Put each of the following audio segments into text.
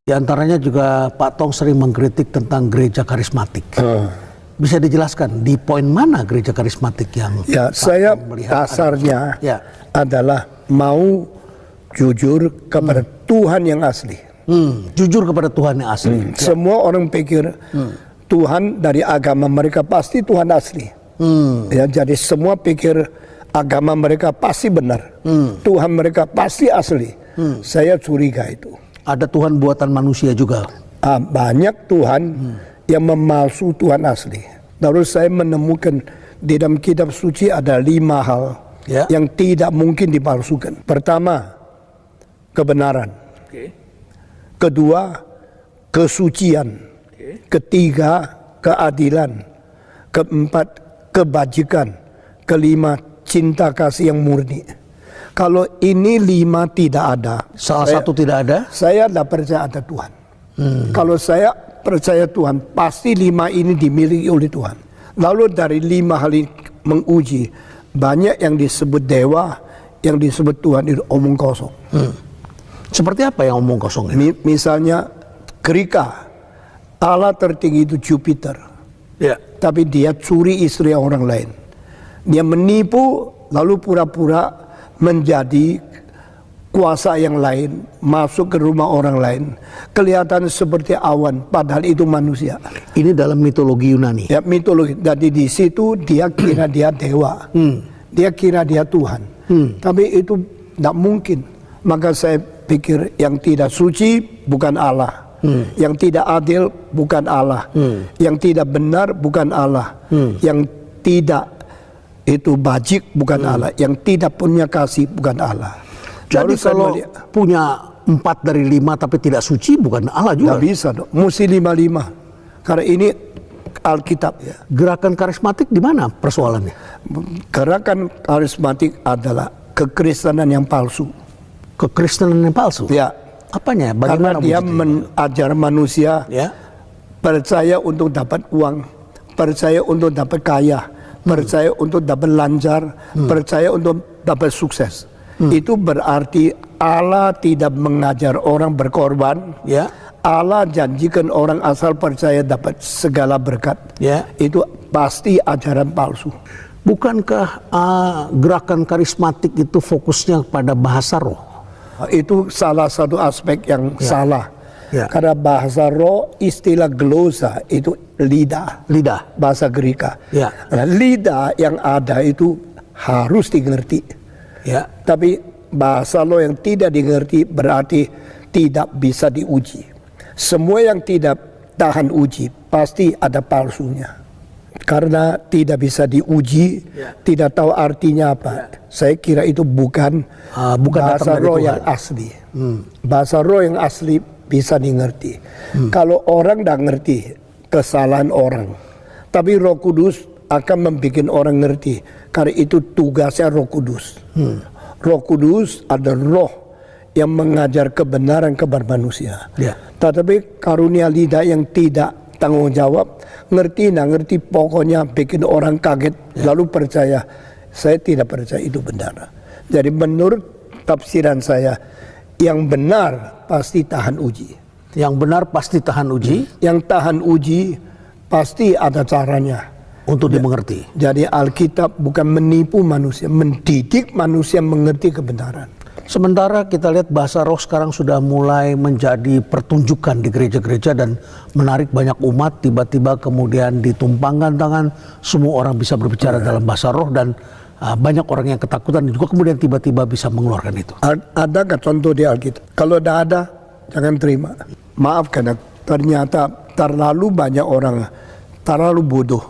Di antaranya juga Pak Tong sering mengkritik tentang gereja karismatik. Bisa dijelaskan di poin mana gereja karismatik yang ya, Pak saya Tong melihat dasarnya adalah mau jujur kepada Tuhan yang asli. Jujur kepada Tuhan yang asli. Semua orang pikir Tuhan dari agama mereka pasti Tuhan asli. Ya, jadi semua pikir agama mereka pasti benar. Tuhan mereka pasti asli. Saya curiga itu. Ada Tuhan buatan manusia juga. Banyak Tuhan yang memalsu Tuhan asli. Lalu saya menemukan di dalam kitab suci ada 5 hal yang tidak mungkin dipalsukan. Pertama, kebenaran. Kedua, kesucian. Ketiga, keadilan. Keempat, kebajikan. Kelima, cinta kasih yang murni. Kalau ini 5 tidak ada, salah satu tidak ada, saya tidak percaya ada Tuhan. Kalau saya percaya Tuhan, pasti 5 ini dimiliki oleh Tuhan. Lalu dari 5 hal ini menguji, banyak yang disebut dewa, yang disebut Tuhan itu omong kosong. Seperti apa yang omong kosong ini? Misalnya Krika, Allah tertinggi itu Jupiter, tapi dia curi istri orang lain. Dia menipu, lalu pura-pura menjadi kuasa yang lain, masuk ke rumah orang lain, kelihatan seperti awan, padahal itu manusia. Ini dalam mitologi Yunani. Ya, mitologi. Jadi di situ dia kira dia dewa, dia kira dia Tuhan, tapi itu tidak mungkin. Maka saya pikir yang tidak suci bukan Allah, yang tidak adil bukan Allah, yang tidak benar bukan Allah, yang tidak itu bajik bukan Allah, yang tidak punya kasih bukan Allah. Jadi kalau punya 4 dari 5 tapi tidak suci bukan Allah juga. Nggak bisa dong, mesti 5-5. Karena ini Alkitab. Gerakan karismatik di mana persoalannya? Gerakan karismatik adalah kekristenan yang palsu. Kekristenan yang palsu? Ya. Apanya? Bagaimana? Karena dia mengajar manusia percaya untuk dapat uang, percaya untuk dapat kaya, percaya untuk dapat lancar, percaya untuk dapat sukses. Itu berarti Allah tidak mengajar orang berkorban. Allah janjikan orang asal percaya dapat segala berkat. Itu pasti ajaran palsu. Bukankah gerakan karismatik itu fokusnya pada bahasa roh? Itu salah satu aspek yang salah. Karena bahasa roh, istilah glosa itu lidah. Bahasa Greka. Nah, lidah yang ada itu harus dimengerti. Tapi bahasa roh yang tidak dimengerti berarti tidak bisa diuji. Semua yang tidak tahan uji pasti ada palsunya. Karena tidak bisa diuji, tidak tahu artinya apa. Saya kira itu bukan bahasa roh yang asli. Bahasa roh yang asli bisa dimengerti. Kalau orang tidak ngerti kesalahan orang, tapi Roh Kudus akan membuat orang ngerti. Karena itu tugasnya Roh Kudus. Roh Kudus ada roh yang mengajar kebenaran kepada manusia. Tetapi karunia lidah yang tidak tanggung jawab, ngerti pokoknya bikin orang kaget lalu percaya. Saya tidak percaya itu benar. Jadi menurut tafsiran saya, yang benar pasti tahan uji. Yang benar pasti tahan uji. Yang tahan uji pasti ada caranya untuk dimengerti. Jadi Alkitab bukan menipu manusia, mendidik manusia mengerti kebenaran. Sementara kita lihat bahasa roh sekarang sudah mulai menjadi pertunjukan di gereja-gereja dan menarik banyak umat, tiba-tiba kemudian ditumpangkan tangan, semua orang bisa berbicara dalam bahasa roh dan banyak orang yang ketakutan juga kemudian tiba-tiba bisa mengeluarkan itu. Adakah contoh di Alkitab? Kalau tidak ada, jangan terima. Maaf karena ternyata terlalu banyak orang terlalu bodoh,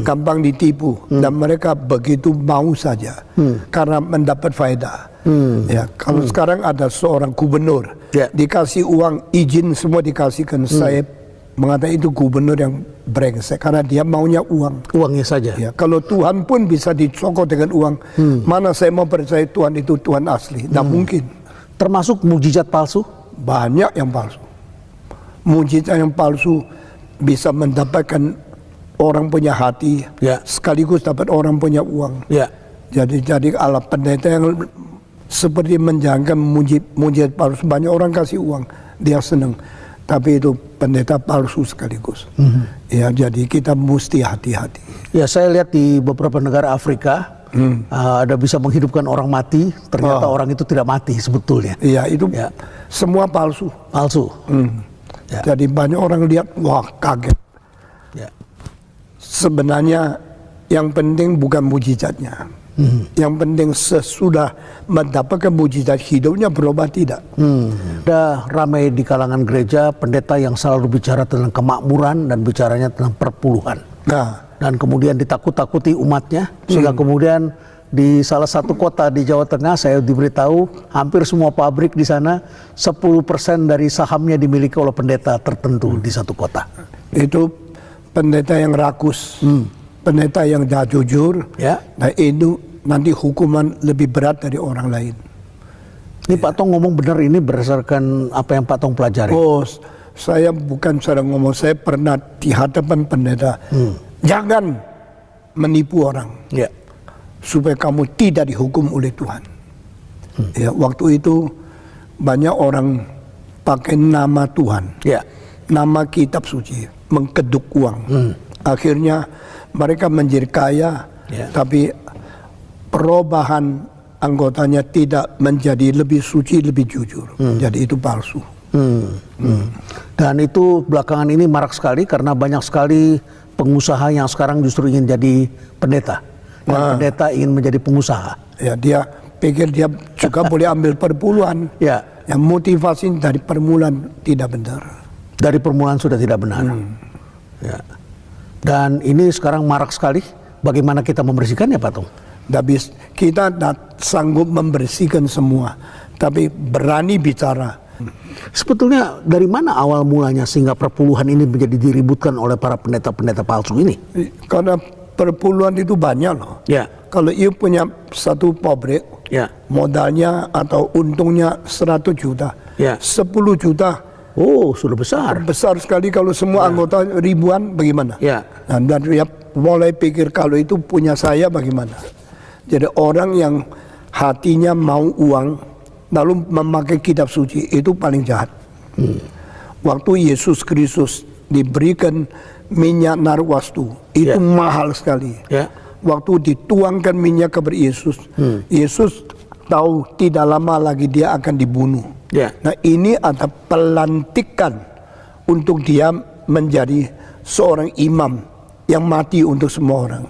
gampang ditipu, dan mereka begitu mau saja karena mendapat faedah. Ya, kalau sekarang ada seorang gubernur dikasih uang izin semua dikasihkan, saya mengatakan itu gubernur yang brengsek karena dia maunya uangnya saja. Ya, kalau Tuhan pun bisa dicokot dengan uang, mana saya mau percaya Tuhan itu Tuhan asli? Tidak mungkin. Termasuk mujizat palsu? Banyak yang palsu. Mujizat yang palsu bisa mendapatkan orang punya hati, sekaligus dapat orang punya uang. Jadi ala pendeta yang seperti menjalankan mujizat palsu, banyak orang kasih uang, dia senang. Tapi itu pendeta palsu sekaligus. Ya, jadi kita mesti hati-hati. Ya, saya lihat di beberapa negara Afrika ada bisa menghidupkan orang mati, ternyata orang itu tidak mati sebetulnya. Iya, itu semua palsu. Palsu. Ya. Jadi banyak orang lihat, wah kaget. Ya. Sebenarnya yang penting bukan mujizatnya. Yang penting sesudah mendapatkan mujizat hidupnya berubah tidak. Ada ramai di kalangan gereja pendeta yang selalu bicara tentang kemakmuran dan bicaranya tentang perpuluhan. Dan kemudian ditakut-takuti umatnya sehingga kemudian di salah satu kota di Jawa Tengah saya diberitahu hampir semua pabrik di sana 10% dari sahamnya dimiliki oleh pendeta tertentu di satu kota. Itu pendeta yang rakus. Pendeta yang tidak jujur, nah itu nanti hukuman lebih berat dari orang lain. Ini Pak Tong ngomong benar ini berdasarkan apa yang Pak Tong pelajari? Oh, saya bukan sedang ngomong, saya pernah di hadapan pendeta. Jangan menipu orang, supaya kamu tidak dihukum oleh Tuhan. Ya, waktu itu banyak orang pakai nama Tuhan, nama kitab suci, mengkeduk uang. Akhirnya mereka menjadi kaya, tapi perubahan anggotanya tidak menjadi lebih suci, lebih jujur. Jadi itu palsu. Dan itu belakangan ini marak sekali karena banyak sekali pengusaha yang sekarang justru ingin jadi pendeta. Dan pendeta ingin menjadi pengusaha. Ya, dia pikir dia juga boleh ambil perpuluhan. Yang motivasi dari permulaan tidak benar. Dari permulaan sudah tidak benar. Dan ini sekarang marak sekali. Bagaimana kita membersihkannya, Pak Tong? Kita tidak sanggup membersihkan semua, tapi berani bicara. Sebetulnya dari mana awal mulanya sehingga perpuluhan ini menjadi diributkan oleh para pendeta-pendeta palsu ini? Karena perpuluhan itu banyak loh. Kalau ia punya satu pabrik, modalnya atau untungnya 100 juta, 10 juta. Oh, sudah besar. Besar sekali kalau semua anggota ribuan, bagaimana? Dan dia mulai pikir kalau itu punya saya bagaimana? Jadi orang yang hatinya mau uang, lalu memakai kitab suci, itu paling jahat. Waktu Yesus Kristus diberikan minyak narwastu, itu mahal sekali. Waktu dituangkan minyak kepada Yesus, Yesus tahu tidak lama lagi dia akan dibunuh. Nah ini ada pelantikan untuk dia menjadi seorang imam yang mati untuk semua orang.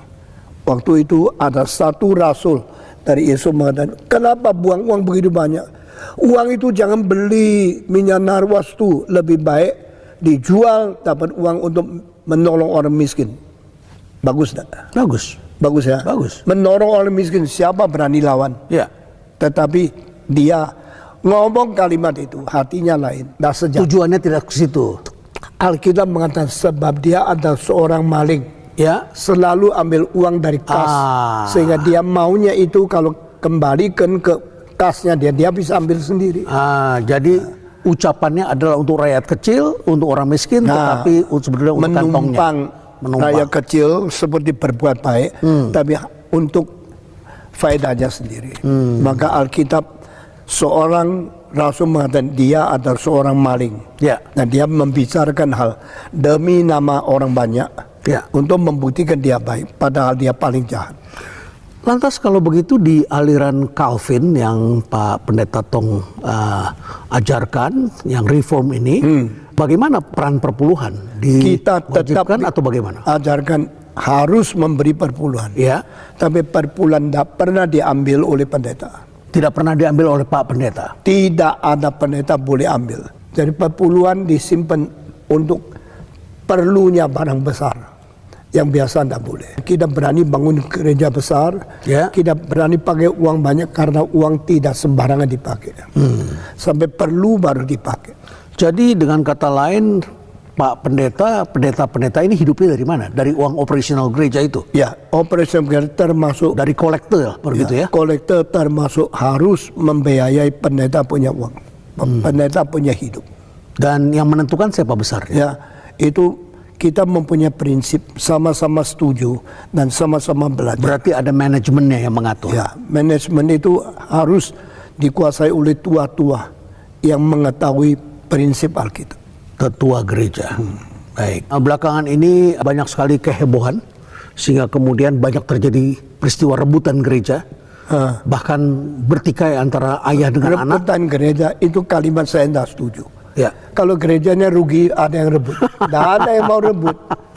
Waktu itu ada satu rasul dari Yesus mengatakan, kenapa buang uang begitu banyak? Uang itu jangan beli minyak narwastu, lebih baik dijual dapat uang untuk menolong orang miskin. Bagus tak? Bagus. Bagus ya? Bagus. Menolong orang miskin, siapa berani lawan? Tetapi dia ngomong kalimat itu, hatinya lain. Tujuannya tidak ke situ. Alkitab mengatakan sebab dia adalah seorang maling. Selalu ambil uang dari kas. Sehingga dia maunya itu kalau kembalikan ke kasnya dia bisa ambil sendiri. Jadi ucapannya adalah untuk rakyat kecil, untuk orang miskin, tetapi sebetulnya untuk kantongnya. Menumpang rakyat kecil seperti berbuat baik, tapi untuk faedahnya sendiri. Maka Alkitab seorang rasul mengatakan dia adalah seorang maling. Dan dia membicarakan hal demi nama orang banyak untuk membuktikan dia baik, padahal dia paling jahat. Lantas kalau begitu di aliran Calvin yang Pak Pendeta Tong ajarkan, yang reform ini, bagaimana peran perpuluhan? Kita tetap atau bagaimana? Ajarkan harus memberi perpuluhan. Tapi perpuluhan tidak pernah diambil oleh pendeta. Tidak pernah diambil oleh Pak Pendeta? Tidak ada pendeta boleh ambil. Jadi perpuluhan disimpan untuk perlunya barang besar. Yang biasa tidak boleh. Kita berani bangun gereja besar, kita berani pakai uang banyak karena uang tidak sembarangan dipakai. Sampai perlu baru dipakai. Jadi dengan kata lain, Pak Pendeta, pendeta-pendeta ini hidupnya dari mana? Dari uang operasional gereja itu? Operasional gereja termasuk dari kolektor, begitu ya? Kolektor termasuk harus membiayai pendeta punya uang. Pendeta punya hidup. Dan yang menentukan siapa besarnya? Itu kita mempunyai prinsip sama-sama setuju dan sama-sama belajar. Berarti ada manajemennya yang mengatur? Manajemen itu harus dikuasai oleh tua-tua yang mengetahui prinsip Alkitab. Tetua gereja. Baik. Nah, belakangan ini banyak sekali kehebohan sehingga kemudian banyak terjadi peristiwa rebutan gereja. Bahkan bertikai antara ayah dengan anak. Rebutan gereja itu kalimat saya tidak setuju. Ya. Kalau gerejanya rugi, ada yang rebut. Tidak ada yang mau rebut.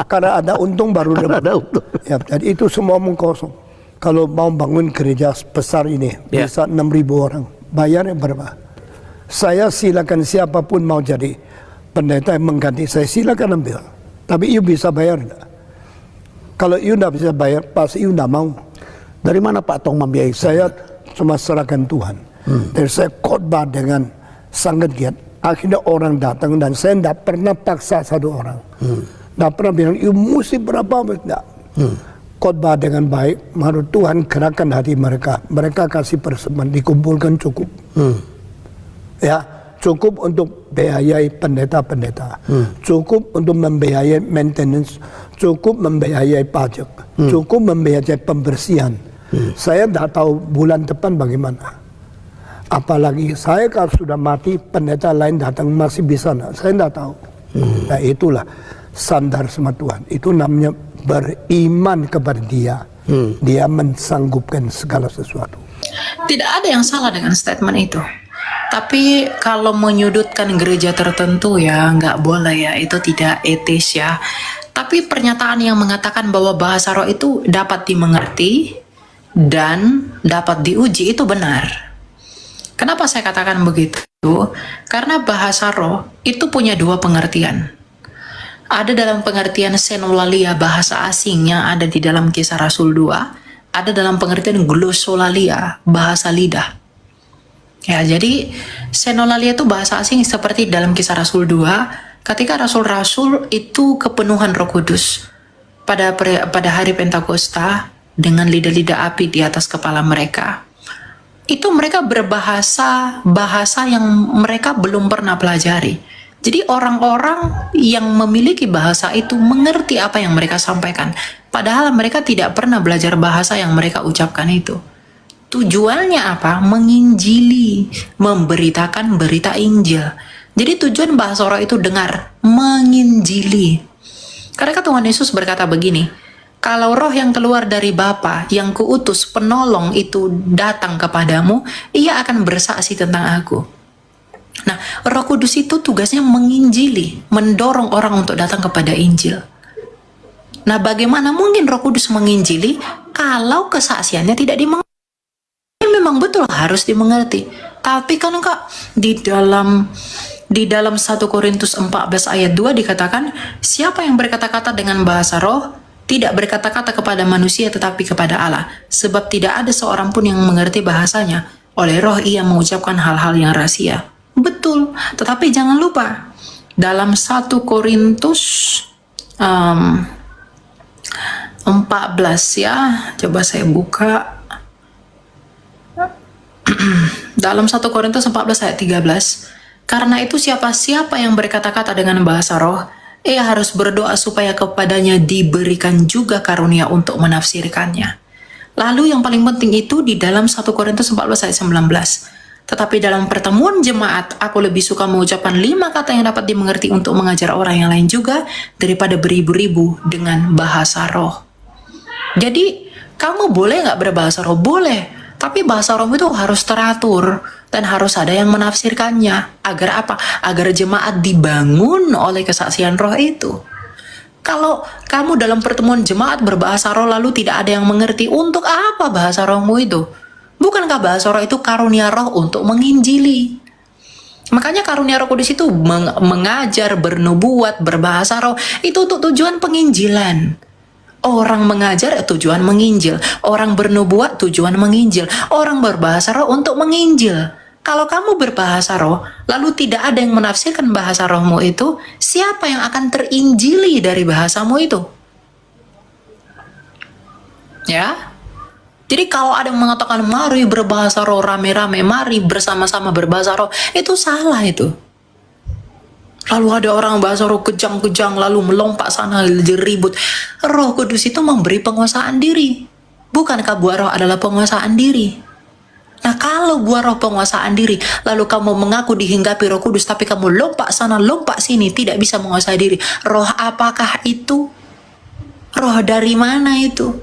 Karena ada untung baru rebut. Ada untung. Ya, jadi itu semua mengkosong. Kalau mau bangun gereja besar ini, bisa 6.000 orang. Bayarnya berapa? Saya silakan siapapun mau jadi pendeta yang mengganti saya, silakan ambil. Tapi you bisa bayar enggak? Kalau you tidak bisa bayar, pasti you tidak mau. Dari mana Pak Tong membiayai? Saya cuma serahkan Tuhan. Dan saya khotbah dengan sangat giat. Akhirnya orang datang dan saya tidak pernah paksa satu orang. Tidak pernah bilang, you mesti berapa. Tidak. Khotbah dengan baik, menurut Tuhan gerakan hati mereka. Mereka kasih persembahan, dikumpulkan cukup. Ya, cukup untuk biayai pendeta-pendeta. Cukup untuk membiayai maintenance. Cukup membiayai pajak. Cukup membiayai pembersihan. Saya tidak tahu bulan depan bagaimana. Apalagi saya kalau sudah mati, pendeta lain datang masih bisa enggak? Saya tidak tahu. Nah itulah sandar sama Tuhan. Itu namanya beriman kepada Dia. Dia mensanggupkan segala sesuatu. Tidak ada yang salah dengan statement itu. Tapi kalau menyudutkan gereja tertentu ya nggak boleh ya. Itu tidak etis ya. Tapi pernyataan yang mengatakan bahwa bahasa roh itu dapat dimengerti dan dapat diuji itu benar. Kenapa saya katakan begitu? Karena bahasa roh itu punya dua pengertian. Ada dalam pengertian senolalia bahasa asing yang ada di dalam Kisah Rasul 2. Ada dalam pengertian glossolalia bahasa lidah. Ya, jadi senolalia itu bahasa asing seperti dalam Kisah Rasul 2. Ketika rasul-rasul itu kepenuhan Roh Kudus pada hari Pentakosta dengan lidah-lidah api di atas kepala mereka. Itu mereka berbahasa yang mereka belum pernah pelajari. Jadi orang-orang yang memiliki bahasa itu mengerti apa yang mereka sampaikan. Padahal mereka tidak pernah belajar bahasa yang mereka ucapkan itu. Tujuannya apa? Menginjili, memberitakan berita Injil. Jadi tujuan bahasa roh itu dengar, menginjili. Karena Tuhan Yesus berkata begini, kalau roh yang keluar dari Bapa yang kuutus penolong itu datang kepadamu, ia akan bersaksi tentang aku. Nah, Roh Kudus itu tugasnya menginjili, mendorong orang untuk datang kepada Injil. Nah, bagaimana mungkin Roh Kudus menginjili kalau kesaksiannya tidak dimengerti? Memang betul harus dimengerti. Tapi kan Kak, di dalam 1 Korintus 14 ayat 2 dikatakan, siapa yang berkata-kata dengan bahasa roh tidak berkata-kata kepada manusia tetapi kepada Allah, sebab tidak ada seorang pun yang mengerti bahasanya. Oleh roh ia mengucapkan hal-hal yang rahasia. Betul, tetapi jangan lupa dalam 1 Korintus 14 ya, coba saya buka. Dalam 1 Korintus 14 ayat 13, karena itu siapa-siapa yang berkata-kata dengan bahasa roh, ia harus berdoa supaya kepadanya diberikan juga karunia untuk menafsirkannya. Lalu yang paling penting itu di dalam 1 Korintus 14 ayat 19. Tetapi dalam pertemuan jemaat, aku lebih suka mengucapkan 5 kata yang dapat dimengerti untuk mengajar orang yang lain juga daripada beribu-ribu dengan bahasa roh. Jadi, kamu boleh nggak berbahasa roh? Boleh. Tapi bahasa roh itu harus teratur dan harus ada yang menafsirkannya. Agar apa? Agar jemaat dibangun oleh kesaksian roh itu. Kalau kamu dalam pertemuan jemaat berbahasa roh lalu tidak ada yang mengerti, untuk apa bahasa rohmu itu? Bukankah bahasa roh itu karunia roh untuk menginjili? Makanya karunia Roh Kudus itu mengajar, bernubuat, berbahasa roh itu untuk tujuan penginjilan. Orang mengajar tujuan menginjil, orang bernubuat tujuan menginjil, orang berbahasa roh untuk menginjil. Kalau kamu berbahasa roh, lalu tidak ada yang menafsirkan bahasa rohmu itu, siapa yang akan terinjili dari bahasamu itu? Ya? Jadi kalau ada yang mengatakan mari berbahasa roh rame-rame, mari bersama-sama berbahasa roh, itu salah itu. Lalu ada orang bahasa roh kejang-kejang, lalu melompat sana, ribut. Roh Kudus itu memberi penguasaan diri. Bukankah buah roh adalah penguasaan diri? Nah, kalau buah roh penguasaan diri, lalu kamu mengaku dihinggapi Roh Kudus, tapi kamu lompat sana, lompat sini, tidak bisa menguasai diri. Roh apakah itu? Roh dari mana itu?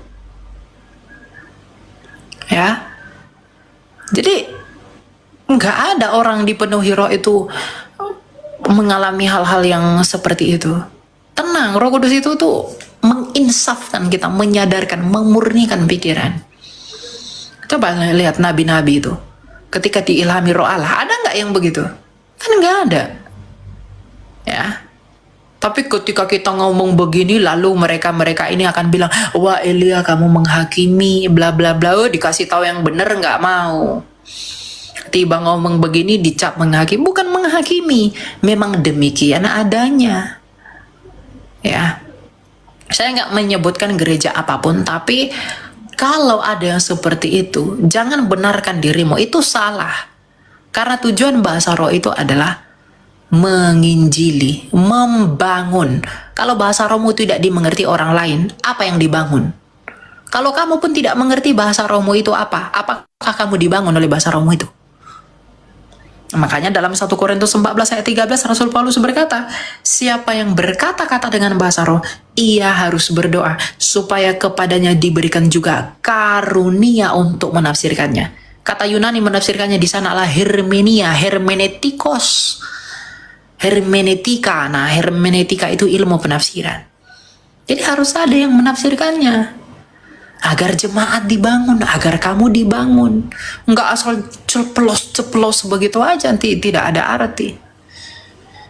Ya, jadi nggak ada orang dipenuhi roh itu mengalami hal-hal yang seperti itu. Tenang, Roh Kudus itu tuh menginsafkan kita, menyadarkan, memurnikan pikiran. Coba lihat nabi-nabi itu, ketika diilhami roh Allah, ada nggak yang begitu? Kan nggak ada. Ya. Tapi ketika kita ngomong begini, lalu mereka ini akan bilang, wah Elia kamu menghakimi, bla bla bla. Oh, dikasih tahu yang benar nggak mau. Tiba ngomong begini dicap menghakimi, bukan menghakimi, memang demikian adanya. Ya, saya nggak menyebutkan gereja apapun, tapi kalau ada yang seperti itu, jangan benarkan dirimu, itu salah. Karena tujuan bahasa roh itu adalah menginjili, membangun. Kalau bahasa rohmu tidak dimengerti orang lain, apa yang dibangun? Kalau kamu pun tidak mengerti bahasa rohmu itu apa, apakah kamu dibangun oleh bahasa rohmu itu? Makanya dalam 1 Korintus 14 ayat 13 Rasul Paulus berkata, siapa yang berkata-kata dengan bahasa roh, ia harus berdoa supaya kepadanya diberikan juga karunia untuk menafsirkannya. Kata Yunani menafsirkannya di sana adalah hermenia, hermenetikos, hermenetika. Nah, hermenetika itu ilmu penafsiran. Jadi harus ada yang menafsirkannya. Agar jemaat dibangun, agar kamu dibangun. Nggak asal ceplos-ceplos begitu aja, tidak ada arti.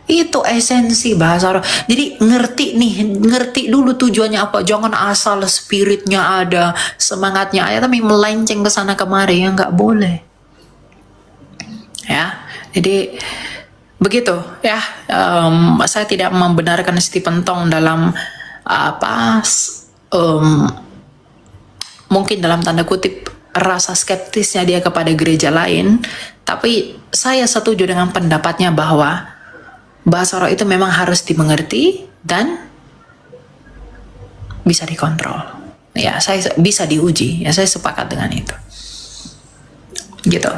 Itu esensi bahasa roh. Jadi ngerti dulu tujuannya apa. Jangan asal spiritnya ada, semangatnya ada, tapi melenceng ke sana kemari, ya nggak boleh. Ya, jadi begitu ya. Saya tidak membenarkan Stephen Tong dalam mungkin dalam tanda kutip rasa skeptisnya dia kepada gereja lain, tapi saya setuju dengan pendapatnya bahwa bahasa roh itu memang harus dimengerti dan bisa dikontrol. Ya, saya bisa diuji. Ya, saya sepakat dengan itu. Gitu.